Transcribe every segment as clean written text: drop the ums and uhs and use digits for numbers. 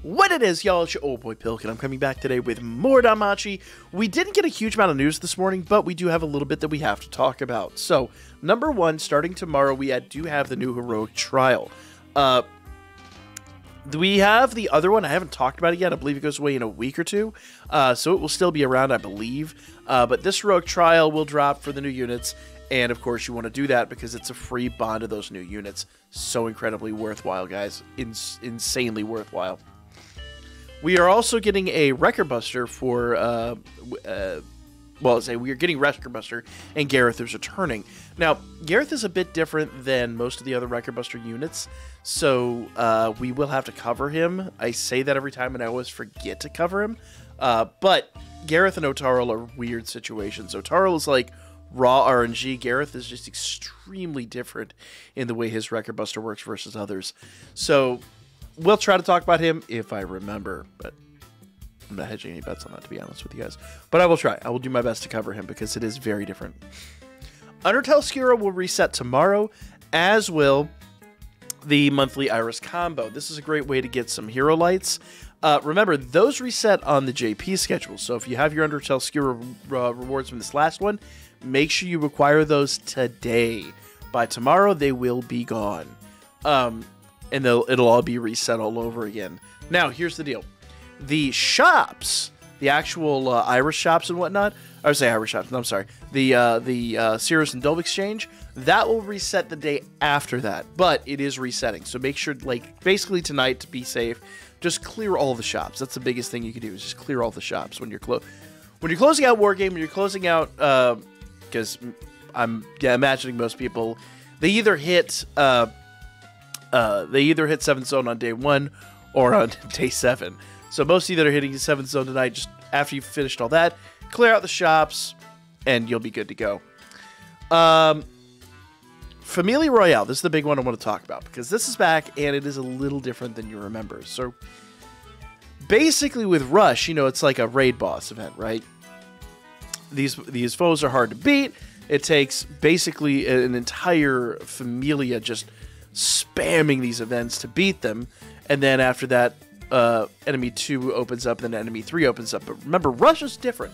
What it is, y'all, it's your old boy Pilk, and I'm coming back today with more Danmachi. We didn't get a huge amount of news this morning, but we do have a little bit that we have to talk about. So, number one, starting tomorrow, we do have the new Heroic Trial. We have the other one. I haven't talked about it yet. I believe it goes away in a week or two, so it will still be around, I believe. But this Heroic Trial will drop for the new units, and of course, you want to do that because it's a free bond of those new units. So incredibly worthwhile, guys. Insanely worthwhile. We are also getting a Record Buster for, we are getting Record Buster, and Gareth is returning. Now, Gareth is a bit different than most of the other Record Buster units, so we will have to cover him. I say that every time, and I always forget to cover him. But Gareth and Otarl are weird situations. Otarl is like raw RNG. Gareth is just extremely different in the way his Record Buster works versus others. So we'll try to talk about him if I remember, but I'm not hedging any bets on that, to be honest with you guys. But I will try. I will do my best to cover him because it is very different. Undertale Skira will reset tomorrow, as will the monthly Iris combo. This is a great way to get some hero lights. Remember, those reset on the JP schedule. So if you have your Undertale Skira rewards from this last one, make sure you acquire those today. By tomorrow, they will be gone. And it'll all be reset all over again. Now, here's the deal. The shops, the actual Irish shops and whatnot, I would say Irish shops, no, I'm sorry. The Cirrus and Dove Exchange, that will reset the day after that. But it is resetting. So make sure, like, basically tonight, to be safe, just clear all the shops. That's the biggest thing you can do, is just clear all the shops when you're closing out Wargame, when you're closing out, because I'm imagining most people, they either hit 7th zone on day 1 or on day 7. So most of you that are hitting 7th zone tonight, just after you've finished all that, clear out the shops, and you'll be good to go. Familia Royale, this is the big one I want to talk about, because this is back, and it is a little different than you remember. So basically with Rush, you know, it's like a raid boss event, right? These foes are hard to beat. It takes basically an entire Familia just spamming these events to beat them, and then after that, enemy 2 opens up, and then enemy 3 opens up. But remember, Rush is different.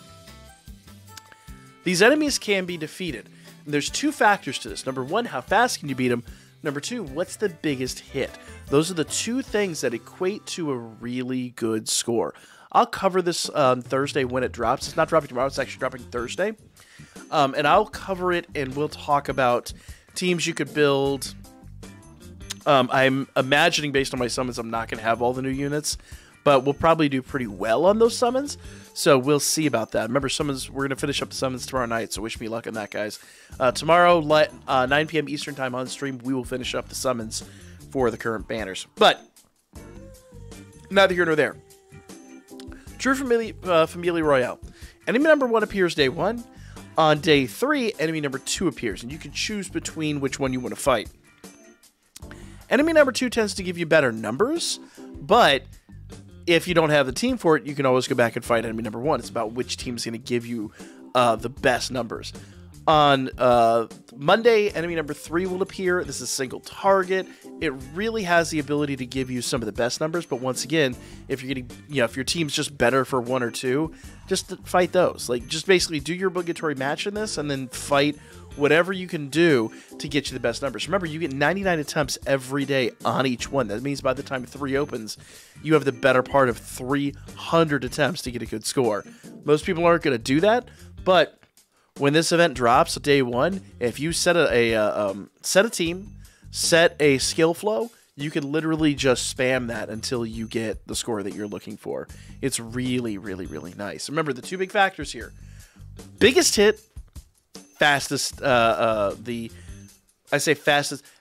These enemies can be defeated. And there's two factors to this. Number one, how fast can you beat them? Number two, what's the biggest hit? Those are the two things that equate to a really good score. I'll cover this on Thursday when it drops. It's not dropping tomorrow. It's actually dropping Thursday. And I'll cover it, and we'll talk about teams you could build. I'm imagining, based on my summons, I'm not going to have all the new units, but we'll probably do pretty well on those summons, so we'll see about that. Remember, summons, we're going to finish up the summons tomorrow night, so wish me luck on that, guys. Tomorrow, 9 p.m. Eastern Time on stream, we will finish up the summons for the current banners. But neither here nor there. True Familia Royale. Enemy number 1 appears day 1. On day 3, enemy number 2 appears, and you can choose between which one you want to fight. Enemy number 2 tends to give you better numbers, but if you don't have the team for it, you can always go back and fight enemy number 1. It's about which team is going to give you the best numbers. On Monday, enemy number 3 will appear. This is single target. It really has the ability to give you some of the best numbers, but once again, if you're getting, if your team's just better for 1 or 2, just fight those. Like, just basically do your obligatory match in this, and then fight whatever you can do to get you the best numbers. Remember, you get 99 attempts every day on each one. That means by the time 3 opens, you have the better part of 300 attempts to get a good score. Most people aren't going to do that, but when this event drops day 1, if you set a team, set a skill flow, you can literally just spam that until you get the score that you're looking for. It's really, really, really nice. Remember, the two big factors here: biggest hit, fastest, fastest,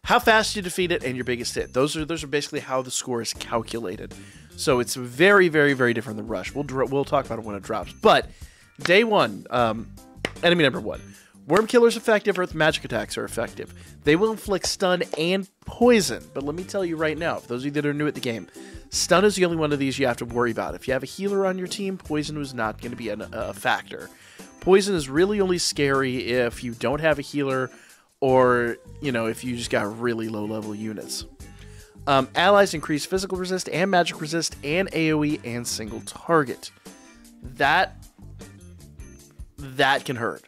how fast you defeat it, and your biggest hit. Those are basically how the score is calculated. So it's very, very, very different than Rush. We'll talk about it when it drops. But day 1, enemy number 1. Worm Killer's effective, Earth Magic attacks are effective. They will inflict stun and poison. But let me tell you right now, for those of you that are new at the game, stun is the only one of these you have to worry about. If you have a healer on your team, poison is not going to be a factor. Poison is really only scary if you don't have a healer, or, if you just got really low level units. Allies increase physical resist and magic resist and AoE and single target. That can hurt.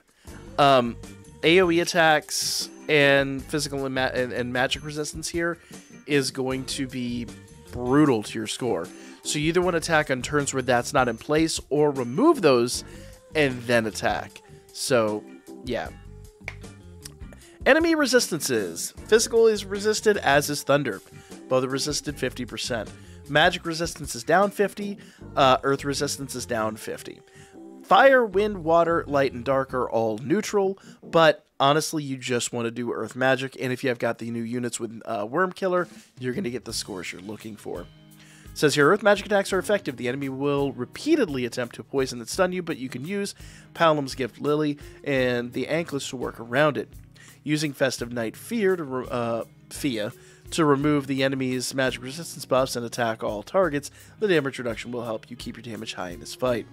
AoE attacks and physical and magic resistance here is going to be brutal to your score. So you either want to attack on turns where that's not in place or remove those and then attack. So, yeah. Enemy resistances. Physical is resisted, as is Thunder. Both are resisted 50%. Magic resistance is down 50. Earth resistance is down 50. Fire, wind, water, light, and dark are all neutral, but honestly, you just want to do Earth Magic, and if you have got the new units with Worm Killer, you're going to get the scores you're looking for. It says here, Earth Magic attacks are effective. The enemy will repeatedly attempt to poison and stun you, but you can use Palam's Gift Lily and the Anklets to work around it. Using Festive Night Fear to remove the enemy's magic resistance buffs and attack all targets, the damage reduction will help you keep your damage high in this fight.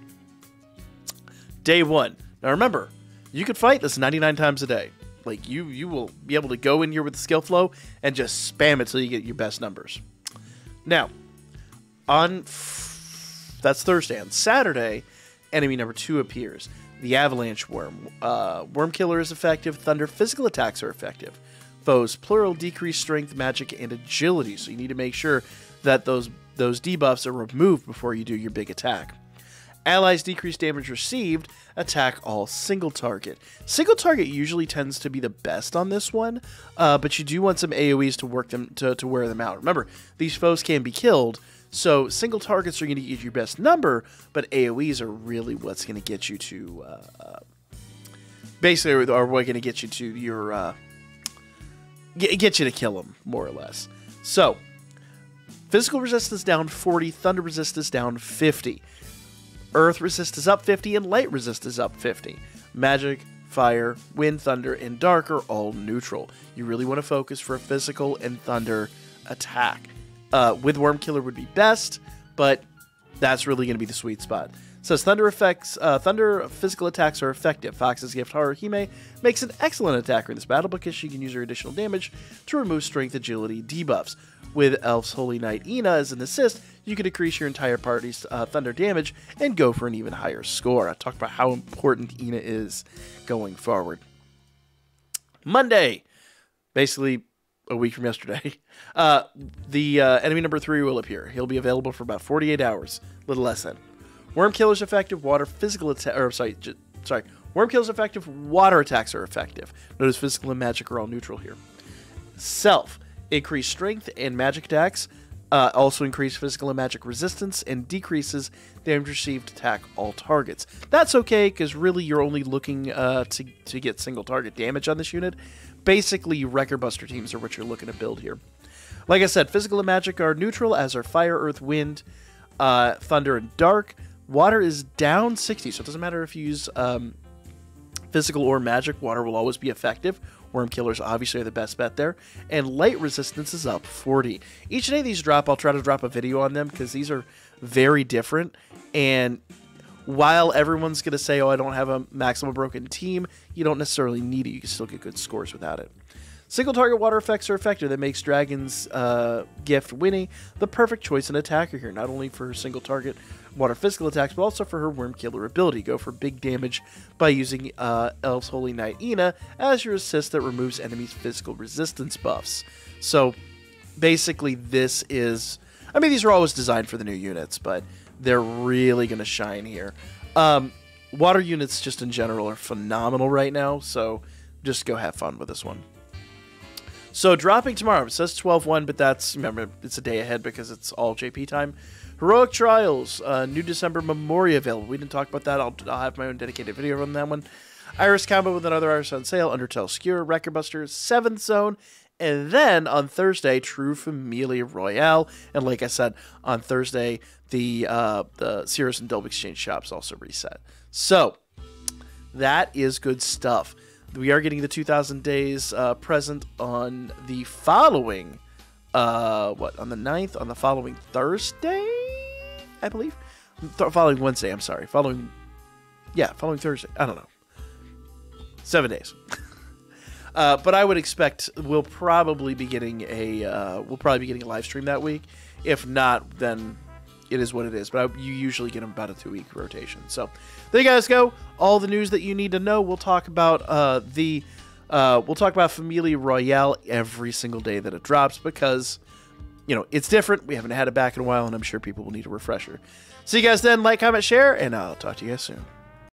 Day 1. Now remember, you could fight this 99 times a day. Like, you will be able to go in here with the skill flow and just spam it till you get your best numbers. Now, that's Thursday. On Saturday, enemy number 2 appears. The Avalanche Worm. Worm Killer is effective. Thunder physical attacks are effective. Foes, plural, decrease strength, magic, and agility. So you need to make sure that those debuffs are removed before you do your big attack. Allies decrease damage received, attack all single target. Single target usually tends to be the best on this one, but you do want some AoEs to work them to wear them out. Remember, these foes can be killed, so single targets are going to get you your best number, but AoEs are really what's going to get you to basically are what going to get you to your get you to kill them more or less. So physical resistance down 40, thunder resistance down 50. Earth resist is up 50, and light resist is up 50. Magic, fire, wind, thunder, and dark are all neutral. You really want to focus for a physical and thunder attack. With Worm Killer would be best, but that's really going to be the sweet spot. It says thunder physical attacks are effective. Fox's Gift Haruhime makes an excellent attacker in this battle because she can use her additional damage to remove strength agility debuffs. With Elf's Holy Knight Ina as an assist, you can decrease your entire party's thunder damage and go for an even higher score. I talked about how important Ina is going forward. Monday, basically a week from yesterday, the enemy number 3 will appear. He'll be available for about 48 hours, a little less than. Worm Killer's effective. Worm Killer's effective. Water attacks are effective. Notice physical and magic are all neutral here. Self. Increase strength and magic attacks. Also increase physical and magic resistance and decreases damage received attack all targets. That's okay because really you're only looking to get single target damage on this unit. Basically, Wrecker Buster teams are what you're looking to build here. Like I said, physical and magic are neutral, as are fire, earth, wind, thunder, and dark. Water is down 60, so it doesn't matter if you use physical or magic. Water will always be effective. Worm Killers obviously are the best bet there. And light resistance is up 40. Each day these drop, I'll try to drop a video on them because these are very different. And while everyone's going to say, oh, I don't have a maximum broken team, you don't necessarily need it. You can still get good scores without it. Single target water effects are effective. That makes Dragon's Gift Winnie the perfect choice in attacker here. Not only for her single target water physical attacks, but also for her Worm Killer ability. Go for big damage by using Elf's Holy Knight Ina as your assist that removes enemies' physical resistance buffs. So basically this is, I mean, these are always designed for the new units, but they're really going to shine here. Water units just in general are phenomenal right now, so just go have fun with this one. So dropping tomorrow, it says 12/1, but that's, remember, it's a day ahead because it's all JP time. Heroic Trials, new December Memoria available. We didn't talk about that. I'll have my own dedicated video on that one. Iris combo with another Iris on sale. Undertale Skewer, Wrecker Buster, 7th Zone. And then on Thursday, True Familia Royale. And like I said, on Thursday, the Cirrus and Dolb Exchange shops also reset. So that is good stuff. We are getting the 2,000 days present on the following, on the 9th? On the following Thursday, I believe? Following Wednesday, I'm sorry. Following Thursday. I don't know. 7 days. But I would expect we'll probably be getting a live stream that week. If not, then it is what it is. But you usually get them about a 2-week rotation. So there you guys go. All the news that you need to know. We'll talk about Familia Royale every single day that it drops because, it's different. We haven't had it back in a while, and I'm sure people will need a refresher. See you guys then. Like, comment, share, and I'll talk to you guys soon.